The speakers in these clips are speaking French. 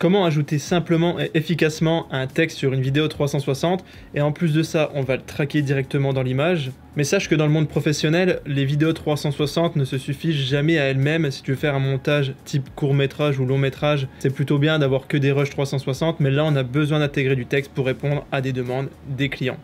Comment ajouter simplement et efficacement un texte sur une vidéo 360 et en plus de ça, on va le traquer directement dans l'image. Mais sache que dans le monde professionnel, les vidéos 360 ne se suffisent jamais à elles-mêmes. Si tu veux faire un montage type court-métrage ou long-métrage, c'est plutôt bien d'avoir que des rushs 360, mais là on a besoin d'intégrer du texte pour répondre à des demandes des clients.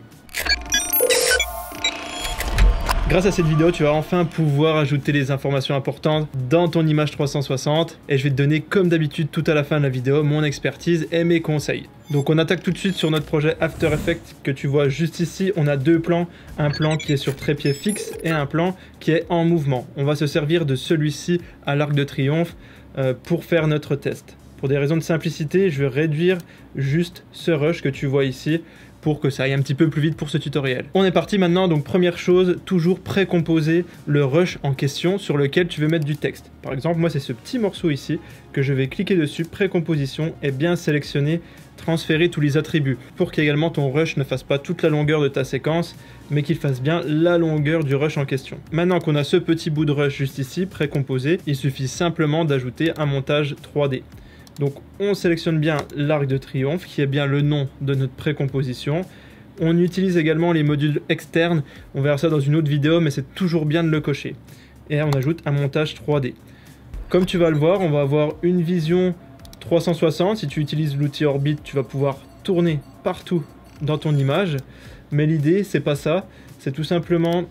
Grâce à cette vidéo, tu vas enfin pouvoir ajouter les informations importantes dans ton image 360 et je vais te donner comme d'habitude tout à la fin de la vidéo mon expertise et mes conseils. Donc on attaque tout de suite sur notre projet After Effects que tu vois juste ici. On a deux plans, un plan qui est sur trépied fixe et un plan qui est en mouvement. On va se servir de celui-ci à l'arc de triomphe pour faire notre test. Pour des raisons de simplicité, je vais réduire juste ce rush que tu vois ici pour que ça aille un petit peu plus vite pour ce tutoriel. On est parti maintenant, donc première chose, toujours précomposer le rush en question sur lequel tu veux mettre du texte. Par exemple, moi c'est ce petit morceau ici que je vais cliquer dessus, précomposition, et bien sélectionner, transférer tous les attributs pour qu'également ton rush ne fasse pas toute la longueur de ta séquence, mais qu'il fasse bien la longueur du rush en question. Maintenant qu'on a ce petit bout de rush juste ici, précomposé, il suffit simplement d'ajouter un montage 3D. Donc on sélectionne bien l'arc de triomphe qui est bien le nom de notre précomposition. On utilise également les modules externes, on verra ça dans une autre vidéo mais c'est toujours bien de le cocher. Et on ajoute un montage 3D. Comme tu vas le voir, on va avoir une vision 360. Si tu utilises l'outil Orbit, tu vas pouvoir tourner partout dans ton image. Mais l'idée c'est pas ça, c'est tout simplement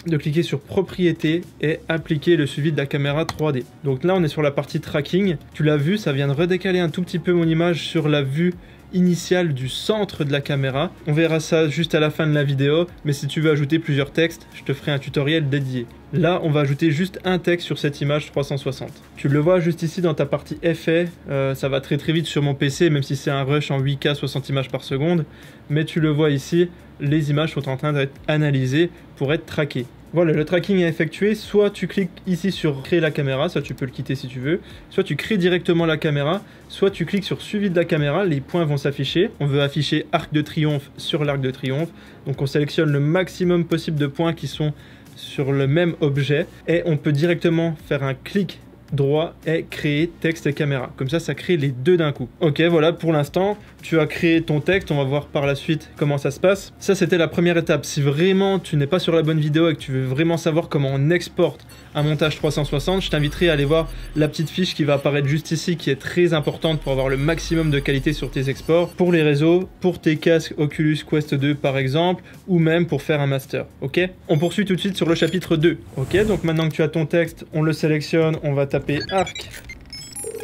de cliquer sur propriétés et appliquer le suivi de la caméra 3D. Donc là on est sur la partie tracking, tu l'as vu, ça vient de redécaler un tout petit peu mon image sur la vue initiale du centre de la caméra. On verra ça juste à la fin de la vidéo, mais si tu veux ajouter plusieurs textes, je te ferai un tutoriel dédié. Là on va ajouter juste un texte sur cette image 360. Tu le vois juste ici dans ta partie effet, ça va très vite sur mon PC même si c'est un rush en 8K 60 images par seconde, mais tu le vois ici, les images sont en train d'être analysées pour être traquées. Voilà, le tracking est effectué, soit tu cliques ici sur créer la caméra, ça tu peux le quitter si tu veux, soit tu crées directement la caméra, soit tu cliques sur suivi de la caméra, les points vont s'afficher. On veut afficher arc de triomphe sur l'arc de triomphe, donc on sélectionne le maximum possible de points qui sont sur le même objet et on peut directement faire un clic droit et créer texte et caméra. Comme ça crée les deux d'un coup. Ok, voilà, pour l'instant, tu as créé ton texte. On va voir par la suite comment ça se passe. Ça, c'était la première étape. Si vraiment tu n'es pas sur la bonne vidéo et que tu veux vraiment savoir comment on exporte un montage 360, je t'inviterai à aller voir la petite fiche qui va apparaître juste ici, qui est très importante pour avoir le maximum de qualité sur tes exports, pour les réseaux, pour tes casques Oculus Quest 2 par exemple, ou même pour faire un master. Ok, on poursuit tout de suite sur le chapitre 2. Ok, donc maintenant que tu as ton texte, on le sélectionne, on va taper arc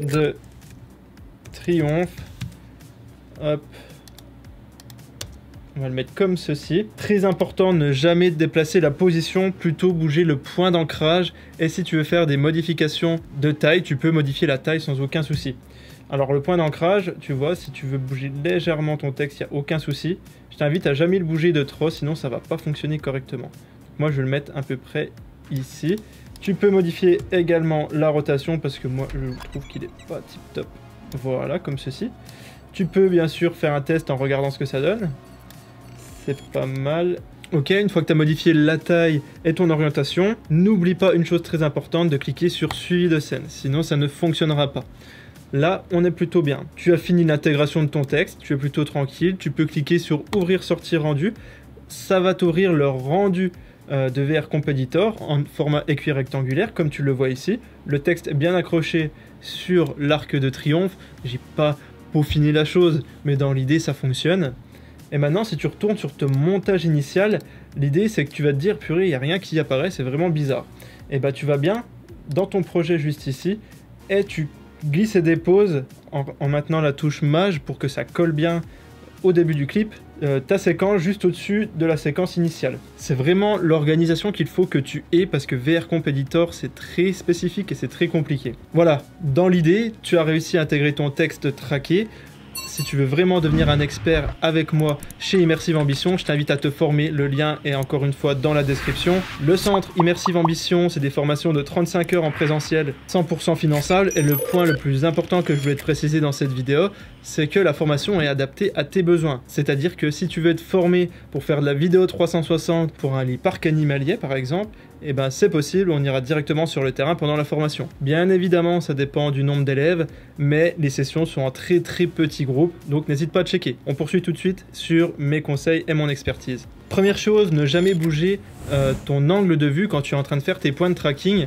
de triomphe. Hop. On va le mettre comme ceci. Très important, ne jamais déplacer la position, plutôt bouger le point d'ancrage. Et si tu veux faire des modifications de taille, tu peux modifier la taille sans aucun souci. Alors le point d'ancrage, tu vois, si tu veux bouger légèrement ton texte, il n'y a aucun souci. Je t'invite à jamais le bouger de trop, sinon ça va pas fonctionner correctement. Moi je vais le mettre à peu près ici. Tu peux modifier également la rotation parce que moi je trouve qu'il est pas tip top. Voilà, comme ceci. Tu peux bien sûr faire un test en regardant ce que ça donne. C'est pas mal. Ok, une fois que tu as modifié la taille et ton orientation, n'oublie pas une chose très importante, de cliquer sur suivi de scène, sinon ça ne fonctionnera pas. Là, on est plutôt bien. Tu as fini l'intégration de ton texte, tu es plutôt tranquille, tu peux cliquer sur ouvrir sortir rendu. Ça va t'ouvrir le rendu de VR Competitor en format écrit rectangulaire, comme tu le vois ici. Le texte est bien accroché sur l'arc de triomphe. J'ai pas peaufiné la chose, mais dans l'idée, ça fonctionne. Et maintenant, si tu retournes sur ton montage initial, l'idée, c'est que tu vas te dire, purée, il n'y a rien qui apparaît, c'est vraiment bizarre. Et bah, tu vas bien dans ton projet juste ici, et tu glisses et déposes en maintenant la touche Maj pour que ça colle bien au début du clip, ta séquence juste au-dessus de la séquence initiale. C'est vraiment l'organisation qu'il faut que tu aies parce que VR Competitor c'est très spécifique et c'est très compliqué. Voilà, dans l'idée, tu as réussi à intégrer ton texte traqué. Si tu veux vraiment devenir un expert avec moi chez Immersive Ambition, je t'invite à te former. Le lien est encore une fois dans la description. Le centre Immersive Ambition, c'est des formations de 35 heures en présentiel, 100% finançables. Et le point le plus important que je voulais te préciser dans cette vidéo, c'est que la formation est adaptée à tes besoins. C'est-à-dire que si tu veux être formé pour faire de la vidéo 360 pour un lit parc animalier par exemple, eh ben c'est possible, on ira directement sur le terrain pendant la formation. Bien évidemment, ça dépend du nombre d'élèves, mais les sessions sont en très petits groupes, donc n'hésite pas à checker. On poursuit tout de suite sur mes conseils et mon expertise. Première chose, ne jamais bouger ton angle de vue quand tu es en train de faire tes points de tracking.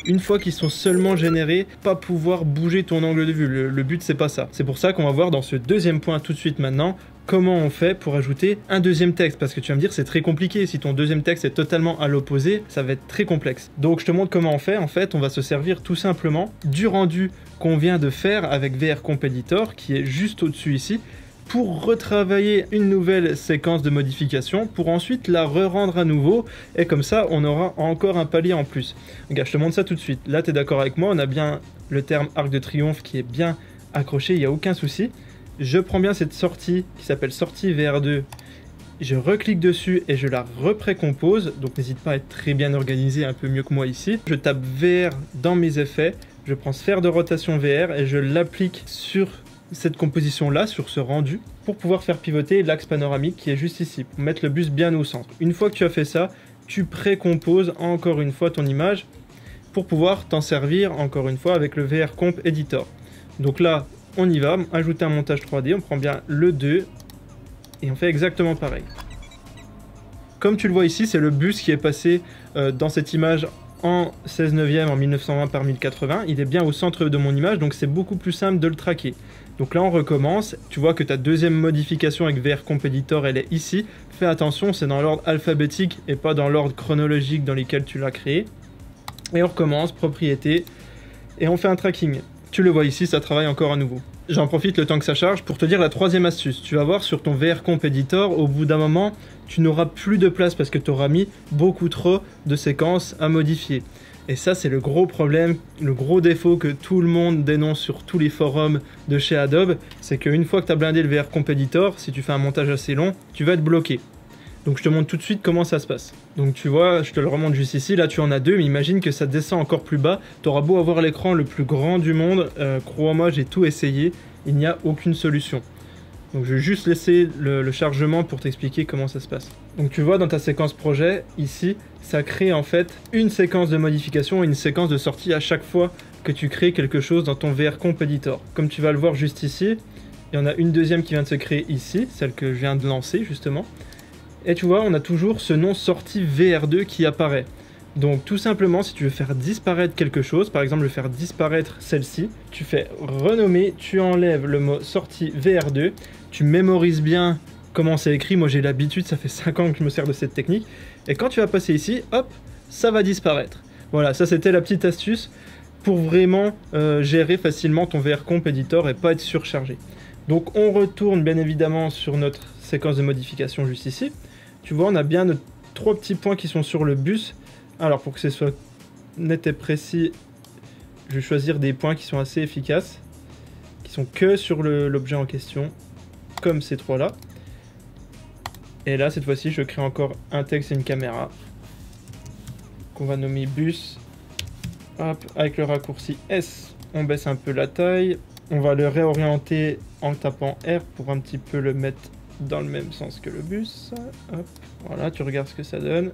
Une fois qu'ils sont seulement générés, pas pouvoir bouger ton angle de vue. Le but, c'est pas ça. C'est pour ça qu'on va voir dans ce deuxième point tout de suite maintenant comment on fait pour ajouter un deuxième texte. Parce que tu vas me dire, c'est très compliqué. Si ton deuxième texte est totalement à l'opposé, ça va être très complexe. Donc, je te montre comment on fait. En fait, on va se servir tout simplement du rendu qu'on vient de faire avec VR Comp Editor, qui est juste au-dessus ici, pour retravailler une nouvelle séquence de modification, pour ensuite la re-rendre à nouveau, et comme ça, on aura encore un palier en plus. Regarde, je te montre ça tout de suite. Là, tu es d'accord avec moi, on a bien le terme arc de triomphe qui est bien accroché, il n'y a aucun souci. Je prends bien cette sortie qui s'appelle sortie VR2, je reclique dessus et je la reprécompose, donc n'hésite pas à être très bien organisé, un peu mieux que moi ici. Je tape VR dans mes effets, je prends sphère de rotation VR et je l'applique sur cette composition là, sur ce rendu, pour pouvoir faire pivoter l'axe panoramique qui est juste ici, pour mettre le buste bien au centre. Une fois que tu as fait ça, tu précomposes encore une fois ton image pour pouvoir t'en servir encore une fois avec le VR Comp Editor. Donc là, on y va, ajouter un montage 3D, on prend bien le 2 et on fait exactement pareil. Comme tu le vois ici, c'est le buste qui est passé dans cette image en 16/9 en 1920 par 1080, il est bien au centre de mon image, donc c'est beaucoup plus simple de le traquer. Donc là on recommence, tu vois que ta deuxième modification avec VR Comp Editor elle est ici, fais attention, c'est dans l'ordre alphabétique et pas dans l'ordre chronologique dans lequel tu l'as créé. Et on recommence, propriété, et on fait un tracking. Tu le vois ici, ça travaille encore à nouveau. J'en profite le temps que ça charge pour te dire la troisième astuce. Tu vas voir sur ton VR Comp Editor, au bout d'un moment, tu n'auras plus de place parce que tu auras mis beaucoup trop de séquences à modifier. Et ça, c'est le gros problème, le gros défaut que tout le monde dénonce sur tous les forums de chez Adobe, c'est qu'une fois que tu as blindé le VR Comp Editor, si tu fais un montage assez long, tu vas être bloqué. Donc je te montre tout de suite comment ça se passe. Donc tu vois, je te le remonte juste ici, là tu en as deux, mais imagine que ça descend encore plus bas. Tu auras beau avoir l'écran le plus grand du monde, crois-moi, j'ai tout essayé, il n'y a aucune solution. Donc je vais juste laisser le chargement pour t'expliquer comment ça se passe. Donc tu vois dans ta séquence projet, ici, ça crée en fait une séquence de modification et une séquence de sortie à chaque fois que tu crées quelque chose dans ton VR Comp Editor. Comme tu vas le voir juste ici, il y en a une deuxième qui vient de se créer ici, celle que je viens de lancer justement. Et tu vois, on a toujours ce nom sortie VR2 qui apparaît. Donc tout simplement, si tu veux faire disparaître quelque chose, par exemple, faire disparaître celle-ci, tu fais renommer, tu enlèves le mot sortie VR2, tu mémorises bien comment c'est écrit. Moi j'ai l'habitude, ça fait 5 ans que je me sers de cette technique. Et quand tu vas passer ici, hop, ça va disparaître. Voilà, ça c'était la petite astuce pour vraiment gérer facilement ton VR Comp Editor et pas être surchargé. Donc on retourne bien évidemment sur notre séquence de modification juste ici. Tu vois, on a bien nos 3 petits points qui sont sur le bus. Alors, pour que ce soit net et précis, je vais choisir des points qui sont assez efficaces, qui sont que sur l'objet en question, comme ces 3 là. Et là, cette fois-ci, je crée encore un texte et une caméra, qu'on va nommer bus. Hop, avec le raccourci S, on baisse un peu la taille. On va le réorienter en tapant R pour un petit peu le mettre dans le même sens que le bus. Hop, voilà, tu regardes ce que ça donne.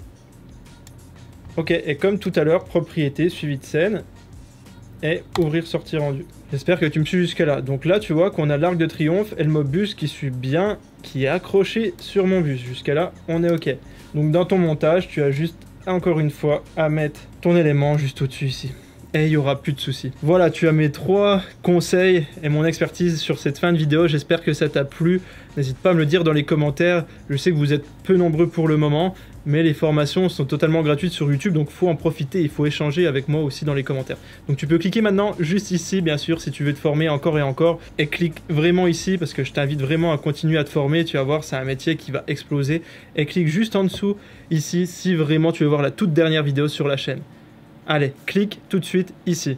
Ok, et comme tout à l'heure, propriété, suivi de scène, et ouvrir sortie rendu. J'espère que tu me suis jusqu'à là. Donc là, tu vois qu'on a l'arc de triomphe et le mot bus qui suit bien, qui est accroché sur mon bus. Jusqu'à là, on est ok. Donc dans ton montage, tu as juste, encore une fois, à mettre ton élément juste au-dessus ici. Et il n'y aura plus de soucis. Voilà, tu as mes 3 conseils et mon expertise sur cette fin de vidéo. J'espère que ça t'a plu. N'hésite pas à me le dire dans les commentaires. Je sais que vous êtes peu nombreux pour le moment, mais les formations sont totalement gratuites sur YouTube, donc il faut en profiter. Il faut échanger avec moi aussi dans les commentaires. Donc tu peux cliquer maintenant juste ici, bien sûr, si tu veux te former encore et encore. Et clique vraiment ici, parce que je t'invite vraiment à continuer à te former. Tu vas voir, c'est un métier qui va exploser. Et clique juste en dessous, ici, si vraiment tu veux voir la toute dernière vidéo sur la chaîne. Allez, clique tout de suite ici.